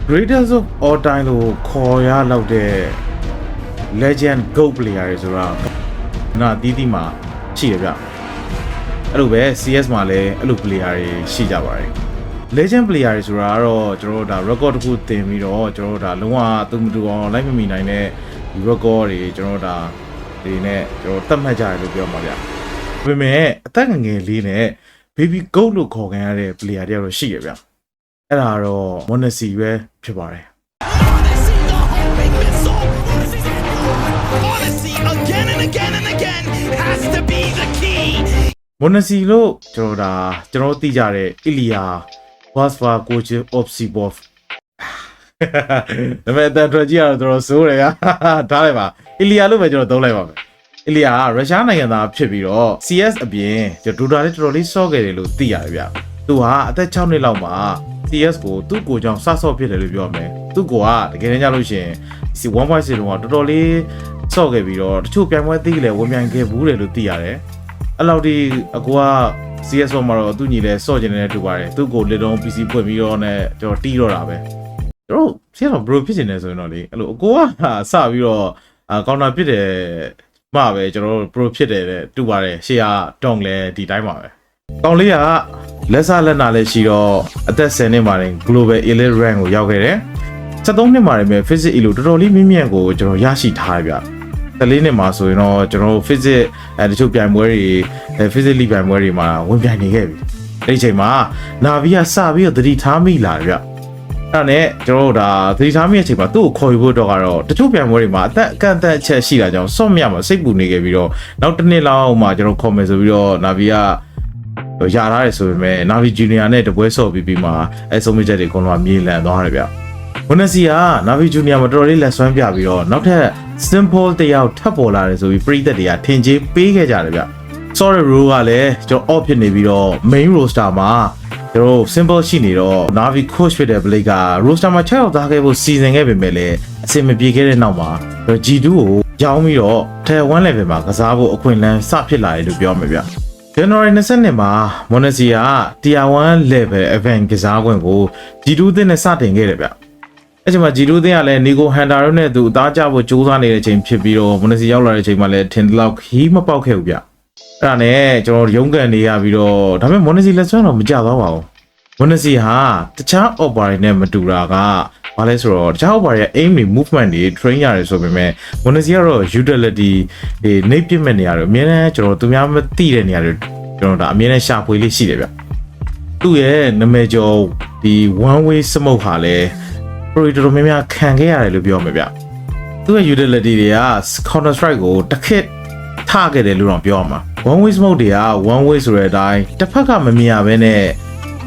greatest of all time လို့ခေါ်ရလောက်တဲ့ legend GOAT player တွေဆိုတာနာတီးတီးမှာရှိရဗျအဲ့လိုပဲ CS မှာလည်းအဲ့လို player တွေရှိကြပါတယ် legend player တွေဆိုတာကတော့ကျွန်တော်တို့ဒါ record တစ်ခုတင်ပြီးတော့ကျွန်တော်တို့ဒါလုံးဝသူမတူအောင်လိုက်မမီနိုင်တဲ့ record တွေကျွန်တော်တို့ဒါဒီနဲ့ကျွန်တော်သတ်မှတ်ကြတယ်လို့ပြောမှာဗျဒါပေမဲ့အသက်ငယ်လေးနဲ့ baby GOAT လို့ခေါ်ခံရတဲ့ player တွေကတော့ရှိရဗျအဲ့ဒါတော့ Monesi ပဲဖြစ်ပါတယ် Monesi လို့ကျွန်တော်သိကြတဲ့ Ilya Vasva coach of Sibov ဒါပေမဲ့အတန်ထွက်ကြည့်ရတော့ဆိုးတယ်ဗျာထားလိုက်ပါ Ilya လို့ပဲကျွန်တော်သုံးလိုက်ပါမယ် Ilya ရုရှားနိုင်ငံသားဖြစ်ပြီးတော့ CS အပြင်ဒူတာလေးတော်တော်လေးစော့ခဲ့တယ်လို့သိရတယ်ဗျာသူဟာအသက်6နှစ်လောက်မှာ CS ကိုသူ့ကိုကြောင့်စဆော့ဖြစ်တယ်လို့ပြောမယ်သူ့ကိုကတကယ်တမ်းကျလို့ရှိရင် 1.0 တော့တော်တော်လေးစော့ခဲ့ပြီးတော့တချို့ပြိုင်ပွဲသိလေဝင်ပြိုင်ခဲ့ဘူးတယ်လို့သိရတယ်အဲ့လောက်ဒီအကူက CS မှာတော့သူ့ညီလဲစော့ကျင်နေတဲ့တူပါတယ်သူ့ကိုလက်တော့ PC ဖွင့်ပြီးတော့နဲ့ကျွန်တော်တီးတော့တာပဲကျွန်တော် CS ဘရိုဖြစ်နေတယ်ဆိုရင်တော့လေအဲ့လိုအကူကစပြီးတော့ကောင်တာဖြစ်တယ်မှပဲကျွန်တော်တို့ pro ဖြစ်တယ်တဲ့တူပါတယ်ရှေ့ကတောင်းလဲဒီတိုင်းပါပဲကောင်လေးကလက်စားလက်နာလည်းရှိတော့အသက်10နှစ်မှာတင် global elite rank ကိုရောက်ခဲ့တယ်73နှစ်မှာလည်း physics လို့တော်တော်လေးမြင့်မြတ်ကိုကျွန်တော်ရရှိထားရဗျ14နှစ်မှာဆိုရင်တော့ကျွန်တော် physics တချို့ပြိုင်ပွဲတွေ physics ပြိုင်ပွဲတွေမှာဝင်ပြိုင်နေခဲ့ပြီအဲ့ဒီချိန်မှာနာဗီကစပြီးတော့သတိထားမိလာတယ်ဗျအဲ့ဒါနဲ့ကျွန်တော်တို့ဒါသတိထားမိတဲ့အချိန်မှာသူ့ကိုခေါ်ယူဖို့တော့ကတော့တချို့ပြိုင်ပွဲတွေမှာအသက်အကန့်အသတ်အချက်ရှိတာကြောင့်စော့မြမှာစိတ်ပူနေခဲ့ပြီးတော့နောက်တစ်နှစ်လောက်မှကျွန်တော်ခေါ်မယ်ဆိုပြီးတော့နာဗီကရထားတယ်ဆိုပေမဲ့ Navi Junior နဲ့တပွဲဆော့ပြီးမှအဲဆုံးဖြတ်ချက်တွေအကုန်လုံးမြေလန်သွားတယ်ဗျ။ Monesi က Navi Junior မှာတော်တော်လေးလက်ဆွမ်းပြပြီးတော့နောက်ထပ် simple တယောက်ထပ်ပေါ်လာတယ်ဆိုပြီးပရိသတ်တွေကထင်ကြေးပေးခဲ့ကြတယ်ဗျ။ Sorry Rule ကလည်းကျွန်တော် off ဖြစ်နေပြီးတော့ main roster မှာကျွန်တော် simple ရှိနေတော့ Navi coach ဖြစ်တဲ့ Blake က roster မှာ6ယောက်သားခဲ့ဖို့စီစဉ်ခဲ့ပေမဲ့လည်းအဆင်မပြေခဲ့တဲ့နောက်မှာ G2 ကိုရောင်းပြီးတော့ Tier 1 level မှာကစားဖို့အခွင့်အလမ်းစဖြစ်လာတယ်လို့ပြောမှာဗျ။ January 20မှာ Monesi က Tier 1 level event ကစားခွင့်ကို G2 သင်းနဲ့စတင်ခဲ့တယ်ဗျ။အဲ့ချိန်မှာ G2 သင်းကလည်း Nico Hunter တို့နဲ့သူအသားကျဖို့ကြိုးစားနေတဲ့အချိန်ဖြစ်ပြီးတော့ Monesi ရောက်လာတဲ့အချိန်မှာလည်းထင်တယ်လို့ခီးမပေါက်ခဲ့ဘူးဗျ။အဲ့ဒါနဲ့ကျွန်တော်ရုံးကန်နေရပြီးတော့ဒါပေမဲ့ Monesi လက်ဆွဲတော့မကြသွားပါဘူး။ Monesi ဟာတခြား opera တွေနဲ့မတူတာကဘာလဲဆိုတော့တခြား opera ရဲ့ aim တွေ movement တွေ train ရတယ်ဆိုပေမဲ့ Monesi ကတော့ utility တွေနေပြမဲ့နေရတယ်အများနဲ့ကျွန်တော်သူများမသိတဲ့နေရာတွေကျွန်တော်ဒါအမြဲတမ်းရှာဖွေလေးရှိတယ်ဗျသူ့ရဲ့နာမည်ကျော်ဒီ one way smoke ဟာလည်း pro တော်တော်များများခံခဲ့ရတယ်လို့ပြောမှာဗျသူ့ရဲ့ utility တွေက counter strike ကိုတစ်ခက်ထခဲ့တယ်လို့တော့ပြောရမှာ one way smoke တွေက one way ဆိုတဲ့အတိုင်းတစ်ဖက်ကမမြင်ရဘဲနဲ့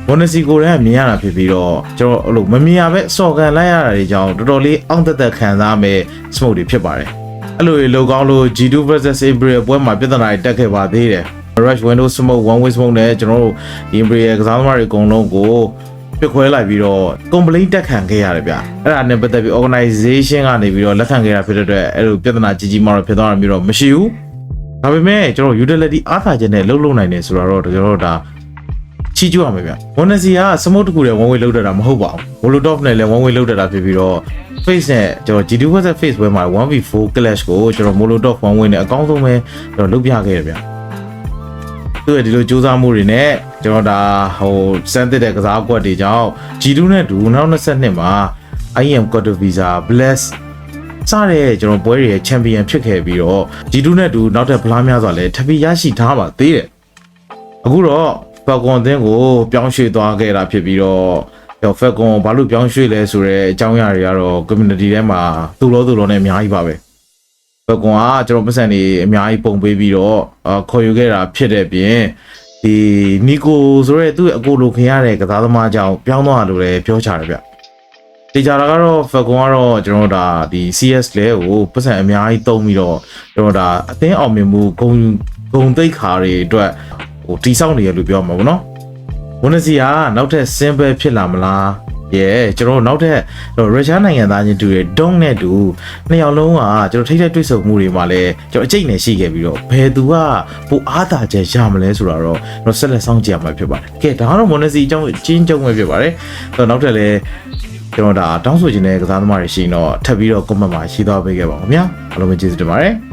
Monesi ကိုလည်းမြင်ရတာဖြစ်ပြီးတော့ကျွန်တော်အဲ့လိုမမြင်ရဘဲစော်ကန်လိုက်ရတာတွေကြောင့်တော်တော်လေးအောင့်တက်ခံစားမဲ့ smoke တွေဖြစ်ပါတယ်အဲ့လိုလောကောင်းလို့ G2 versus Imperial ပွဲမှာပြဿနာတွေတက်ခဲ့ပါသေးတယ်Rush Windows Smoke One Way Smoke နဲ့ကျွန်တော်တို့ Imperial ကစားသမားတွေအကုန်လုံးကိုပြခွဲလိုက်ပြီးတော့ complaint တက်ခံခဲ့ရတယ်ဗျအဲ့ဒါနဲ့ပတ်သက်ပြီး organization ကနေပြီးတော့လက်ခံခဲ့တာဖြစ်တဲ့အတွက်အဲ့လိုပြဿနာကြီးကြီးမားတော့ဖြစ်သွားတာမျိုးတော့မရှိဘူးဒါပေမဲ့ကျွန်တော် utility အားသာချက်နဲ့လှုပ်လှုပ်နိုင်တယ်ဆိုတော့ကျွန်တော်တို့ဒါချီးကျူးရမယ်ဗျ Monesi က smoke တခုတည်း one way လှုပ်တတ်တာမဟုတ်ပါဘူး Molotov နဲ့လည်း one way လှုပ်တတ်တာဖြစ်ပြီးတော့ face နဲ့ကျွန်တော် G2 versus face ပွဲမှာ 1v4 clash ကိုကျွန်တော် Molotov one way နဲ့အကောင်းဆုံးပဲကျွန်တော်လုပ်ပြခဲ့ရဗျသူ့ရဲ့ဒီလိုစူးစမ်းမှုတွေနဲ့ကျွန်တော်ဒါစမ်းသစ်တဲ့ကစားကွက်တွေကြောင့် G2 နဲ့တူ2022မှာ IEM Katowice Blast စတဲ့ကျွန်တော်ပွဲတွေရဲ့ချန်ပီယံဖြစ်ခဲ့ပြီးတော့ G2 နဲ့တူနောက်ထပ်ဗလားများစွာလည်းထပ်ပြီးရရှိထားပါသေးတယ်အခုတော့ Falcon အသင်းကိုပြောင်းရွှေ့သွားခဲ့တာဖြစ်ပြီးတော့ Falcon ဘာလို့ပြောင်းရွှေ့လဲဆိုတဲ့အကြောင်းအရာတွေကတော့ community ထဲမှာသူ့လောနဲ့အများကြီးပါပဲFalcon ကကျွန်တော်ပတ်စံနေအများကြီးပုံပေးပြီးတော့ခေါ်ယူခဲ့တာဖြစ်တဲ့ပြင်ဒီ Nico ဆိုရဲသူ့အကိုလိုခင်ရတဲ့ကစားသမားကြောင့်ပြောင်းသွားတယ်လို့လည်းပြောချတယ်ဗျတေချာတာကတော့ Falcon ကတော့ကျွန်တော်ဒါဒီ CS လဲကိုပတ်စံအများကြီးသုံးပြီးတော့ကျွန်တော်ဒါအသင်းအောင်မြင်မှုဂုံသိက္ခာတွေအတွက်တိဆောက်နေရလို့ပြောမှာပေါ့နော် Monesi ကနောက်ထပ် simple ဖြစ်လာမလားကျွန်တော်နောက်ထပ်ရုရှားနိုင်ငံသားချင်းတူတဲ့ဒုံနဲ့တူနှစ်ယောက်လုံးကကျွန်တော်ထိတဲ့တွေ့ဆုံမှုတွေမှာလည်းကျွန်တော်အကျိတ်နဲ့ရှိခဲ့ပြီးတော့ဘယ်သူကပိုအားသာချက်ရမလဲဆိုတာတော့ကျွန်တော်ဆက်လက်စောင့်ကြည့်ရမှာဖြစ်ပါတယ်ကဲဒါကတော့ Monesi အကြောင်းချင်းကြုံပဲဖြစ်ပါတယ်နောက်ထပ်လည်း ကျွန်တော်ဒါတောင်းဆိုချင်တဲ့ကစားသမားတွေရှိရင်တော့ထပ်ပြီးတော့ comment မှာရေးသွားပေးခဲ့ပါဦးခင်ဗျာအားလုံးပဲကျေးဇူးတင်ပါတယ်